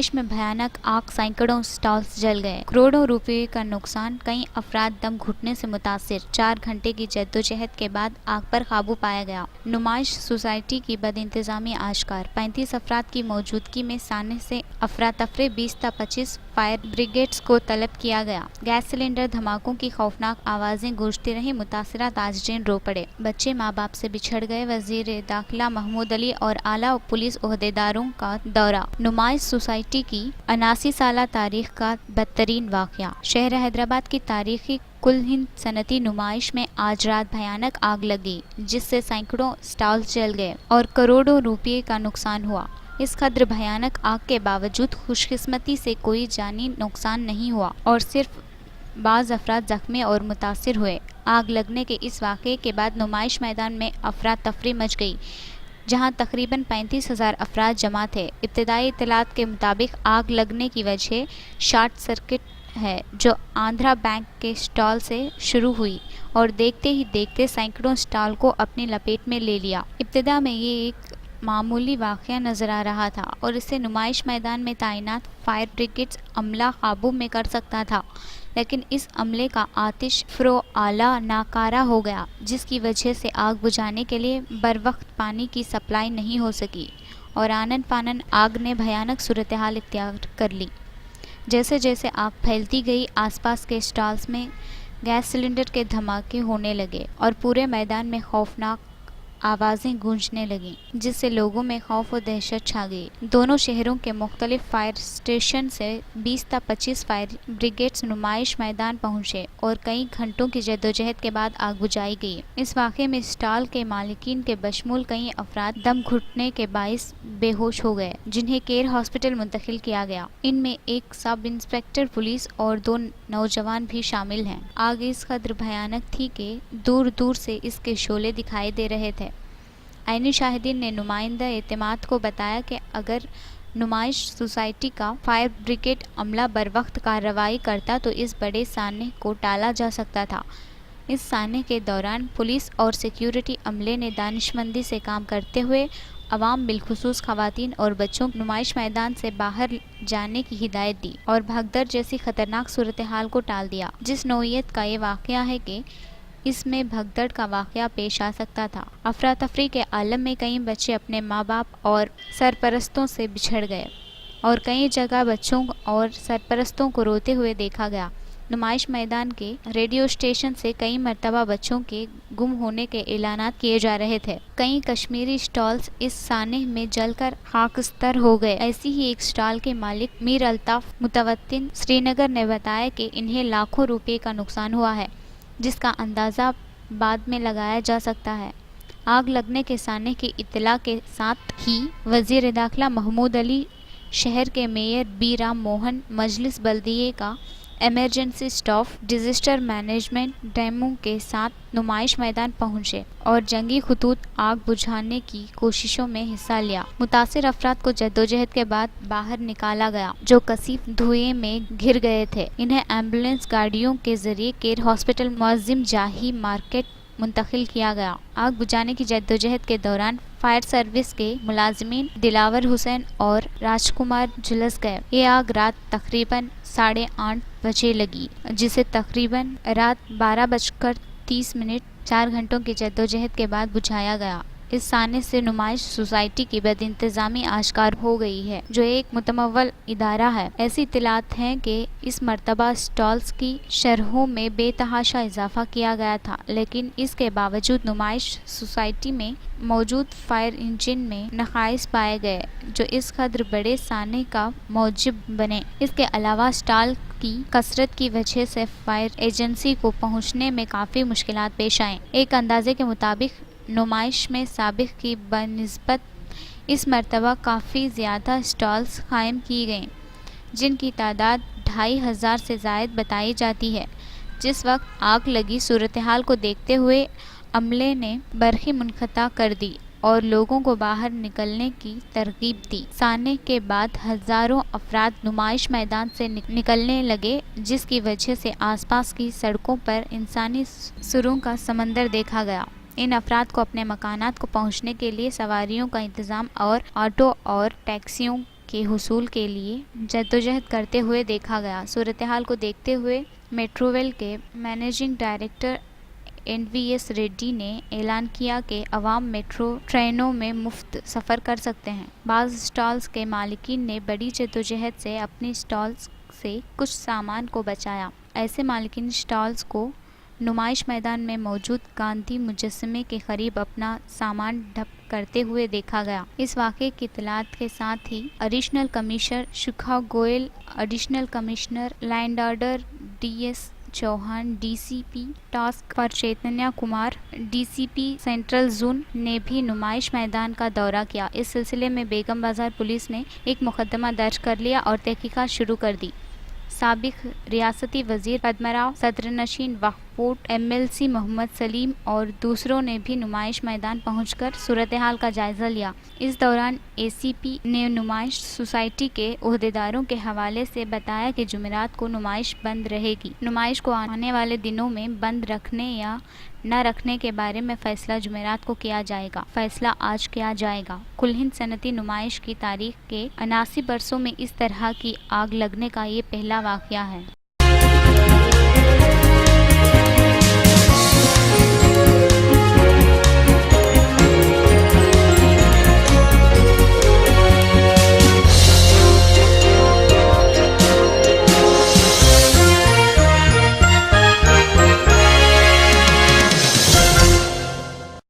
नुमाइश में भयानक आग, सैकड़ों स्टॉल्स जल गए, करोड़ों रुपए का नुकसान, कई अफराद दम घुटने से मुतासिर। 4 घंटे की जद्दोजहद के बाद आग पर काबू पाया गया। नुमाइश सोसाइटी की बदइंतजामी आश्कार, 35 अफराद की मौजूदगी में सामने से अफरा तफरी, 20 ता 25 फायर ब्रिगेड्स को तलब किया गया। गैस सिलेंडर धमाकों की खौफनाक आवाजें गूंजती रही, मुतासिरा ताजरीन रो पड़े, बच्चे माँ बाप से बिछड़ गए। वजीर दाखिला महमूद अली और आला पुलिस ओहदेदारों का दौरा। नुमाइश सोसाइटी की 79 साला तारीख का बदतरीन वाकया। शहर हैदराबाद की तारीखी कुल हिंद सनती नुमाइश में आज रात भयानक आग लगी, जिससे सैकड़ों स्टॉल्स जल गए और करोड़ों रुपये का नुकसान हुआ। इस कद्र भयानक आग के बावजूद खुशकिस्मती से कोई जानी नुकसान नहीं हुआ और सिर्फ बाज़ अफराद जख्मी और मुतासिर हुए। आग लगने के इस वाक़े के बाद नुमाइश मैदान में अफरा तफरी मच गई, जहां तकरीबन 35,000 अफराद जमा थे। इब्तदाई इत्तलात के मुताबिक आग लगने की वजह शॉर्ट सर्किट है, जो आंध्रा बैंक के स्टॉल से शुरू हुई और देखते ही देखते सैकड़ों स्टॉल को अपनी लपेट में ले लिया। इब्तिदा में ये एक मामूली वाक़या नज़र आ रहा था और इसे नुमाइश मैदान में तैनात फायर ब्रिगेड्स अमला काबू में कर सकता था, लेकिन इस अमले का आतिश फ़रो आला नाकारा हो गया, जिसकी वजह से आग बुझाने के लिए बरवक्त पानी की सप्लाई नहीं हो सकी और आनन फानन आग ने भयानक सूरत हाल इख्तियार कर ली। जैसे जैसे आग फैलती गई, आसपास के स्टॉल्स में गैस सिलेंडर के धमाके होने लगे और पूरे मैदान में खौफनाक आवाज़ें गूंजने लगीं, जिससे लोगों में खौफ और दहशत छा गई। दोनों शहरों के मुख्तलिफ फायर स्टेशन से 20 ता 25 फायर ब्रिगेड्स नुमाइश मैदान पहुंचे और कई घंटों की जद्दोजहद के बाद आग बुझाई गई। इस वाक़े में स्टॉल के मालिकीन के बशमूल कई अफराद दम घुटने के बाइस बेहोश हो गए, जिन्हें केयर हॉस्पिटल मुंतकिल किया गया। इनमें एक सब इंस्पेक्टर पुलिस और 2 नौजवान भी शामिल हैं। आग इस कदर भयानक थी कि दूर दूर से इसके शोले दिखाई दे रहे थे। आईनी शाहिदीन ने नुमाइंदा एतमाद को बताया कि अगर नुमाइश सोसाइटी का फायर ब्रिगेड अमला बरवक्त कार्रवाई करता तो इस बड़े साने को टाला जा सकता था। इस साने के दौरान पुलिस और सिक्योरिटी अमले ने दानिशमंदी से काम करते हुए अवाम, बिलखुसूस खवातीन और बच्चों को नुमाइश मैदान से बाहर जाने की हिदायत दी और भगदड़ जैसी खतरनाक सूरत हाल को टाल दिया। जिस नौइयत का ये वाक़या है कि इसमें भगदड़ का वाक़या पेश आ सकता था। अफरा तफरी के आलम में कई बच्चे अपने माँ बाप और सरपरस्तों से बिछड़ गए और कई जगह बच्चों और सरपरस्तों को रोते हुए देखा गया। नुमाइश मैदान के रेडियो स्टेशन से कई मरतबा बच्चों के गुम होने के ऐलानात किए जा रहे थे। कई कश्मीरी स्टॉल्स इस साने में जलकर खाकस्तर हो गए। ऐसी ही एक स्टॉल के मालिक मीर अल्ताफ मुतवत्तिन श्रीनगर ने बताया कि इन्हें लाखों रुपए का नुकसान हुआ है, जिसका अंदाज़ा बाद में लगाया जा सकता है। आग लगने के साने की इत्तला के साथ ही वज़ीर दाखिला महमूद अली, शहर के मेयर बी राम मोहन, मजलिस बल्दिये का एमरजेंसी स्टाफ, डिजास्टर मैनेजमेंट टीमों के साथ नुमाइश मैदान पहुंचे और जंगी खुतूत आग बुझाने की कोशिशों में हिस्सा लिया। मुतासिर अफराद को जद्दोजहद के बाद बाहर निकाला गया, जो कसीफ धुएं में घिर गए थे। इन्हें एम्बुलेंस गाड़ियों के जरिए केयर हॉस्पिटल मुअज़्ज़िम जाही मार्केट मुंतकिल किया गया। आग बुझाने की जद्दोजहद के दौरान फायर सर्विस के मुलाजिमीन दिलावर हुसैन और राजकुमार झुलस गए। ये आग रात तकरीबन 8:30 बजे लगी, जिसे तकरीबन रात 12:30 4 घंटों की जद्दोजहद के बाद बुझाया गया। इस साने से नुमाइश सोसाइटी की बदइंतजामी आश्कार हो गई है, जो एक मुतमव्वल इदारा है। ऐसी इत्तलात हैं कि इस मरतबा स्टॉल्स की शरहों में बेतहाशा इजाफा किया गया था, लेकिन इसके बावजूद नुमाइश सोसाइटी में मौजूद फायर इंजन में नक़ाइस पाए गए, जो इस कदर बड़े साने का मौजिब बने। इसके अलावा स्टॉल की कसरत की वजह से फायर एजेंसी को पहुंचने में काफ़ी मुश्किलात पेश आए। एक अंदाजे के मुताबिक नुमाइश में साबिक़ की बनिस्बत इस मरतबा काफ़ी ज़्यादा स्टॉल्स कायम की गईं, जिनकी तादाद 2500 से ज़ायद बताई जाती है। जिस वक्त आग लगी, सूरत हाल को देखते हुए अमले ने बरक़ी मुनक़ता कर दी और लोगों को बाहर निकलने की तरगीब दी। साने के बाद हज़ारों अफराद नुमाइश मैदान से निकलने लगे, जिसकी वजह से आसपास की सड़कों पर इंसानी सुरों का समंदर देखा गया। इन अफराद को अपने मकानात को पहुंचने के लिए सवारियों का इंतज़ाम और ऑटो और टैक्सियों کے حصول کے لیے جدوجہد کرتے ہوئے دیکھا گیا۔ صورتحال کو دیکھتے ہوئے میٹرو ریل کے مینیجنگ ڈائریکٹر NVS ریڈی نے اعلان کیا کہ عوام میٹرو ٹرینوں میں مفت سفر کر سکتے ہیں۔ بعض اسٹالز کے مالکین نے بڑی جدوجہد سے اپنی اسٹالز سے کچھ سامان کو بچایا۔ ایسے مالکین اسٹالز کو نمائش میدان میں موجود گاندھی مجسمے کے قریب اپنا سامان ڈھپ کرتے ہوئے دیکھا گیا۔ اس واقعے کی اطلاعات کے ساتھ ہی additional commissioner Shikha Goyal, additional commissioner law and order DS Chauhan, DCP task force Chaitanya Kumar, DCP central zone نے بھی نمائش میدان کا دورہ کیا۔ اس سلسلے میں بیگم بازار پولیس نے ایک مقدمہ درج کر لیا اور تحقیقات شروع کر دی۔ سابق ریاستی وزیر پدما راؤ، صدرنشین وقف بورڈ MLC محمد سلیم اور دوسروں نے بھی نمائش میدان پہنچ کر صورتحال کا جائزہ لیا۔ اس دوران ACP نے نمائش سوسائٹی کے عہدیداروں کے حوالے سے بتایا کہ جمعرات کو نمائش بند رہے گی۔ نمائش کو آنے والے دنوں میں بند رکھنے یا نہ رکھنے کے بارے میں فیصلہ جمعرات کو کیا جائے گا۔ فیصلہ آج کیا جائے گا۔ کل ہند صنعتی نمائش کی تاریخ کے 79 برسوں میں اس طرح کی آگ لگنے کا یہ پہلا واقعہ ہے۔